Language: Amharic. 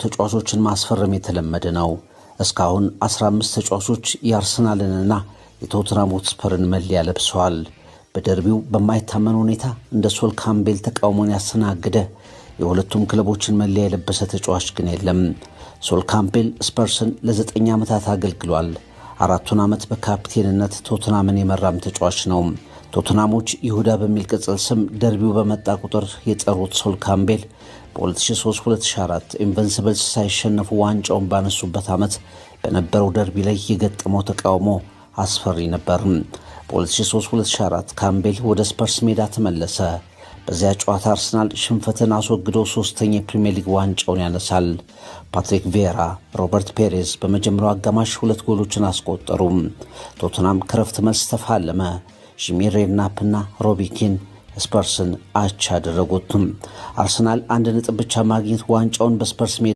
ተጫዋቾችን ማስፈረም የተለመደ ነው። እስካሁን 15 ተጫዋቾች የአርሰናልንና የቶተንሃም ሆትስፐርን መለያ ለብሰዋል። በደርቢው በማይታመን ሁኔታ እንደ ሶል ካምቤል ተቃውሞን ያስተናገደ የሁለቱም ክለቦችን መለያ የለበሰ ተጫዋች ግን የለም። ሶል ካምቤል ስፐርስን ለ9 ዓመታት አገልግሏል። 4 ዓመት በካፕቴንነት ቶተንሃምን የመራም ተጫዋች ነው። ቶተንሃሞች ይሁዳ በሚል ቅጽል ስም ደርቢው በመጣ ቁጥር የጠሩት ሶል ካምቤል በ2003-2004 ኢንቨንሲብልስ ሳይሸነፉ ዋንጫውን ባነሱበት ዓመት በነበረው ደርቢ ላይ የገጠመው ተቃውሞ አስፈሪ ነበር። በ2003-2004 ካምቤል ወደ ስፐርስ ሜዳ ተመለሰ። በዚያ ጨዋታ አርሰናል ሽንፈትን አስወግዶ 3ኛ የፕሪሚየር ሊግ ዋንጫውን ያነሳል። ፓትሪክ ቪዬራ፣ ሮበርት ፔሬዝ በመጀመሪያው አጋማሽ 2 ጎሎችን አስቆጠሩ። ቶተንሃም ከረፍት መልስ ተፋለመ። ጂሚ ሬድናፕና ሮቢ ኪን ስፐርስን አቻ አደረጉት። አርሰናል 1 ነጥብ ብቻ ማግኘት ዋንጫውን በስፐርስ ሜዳ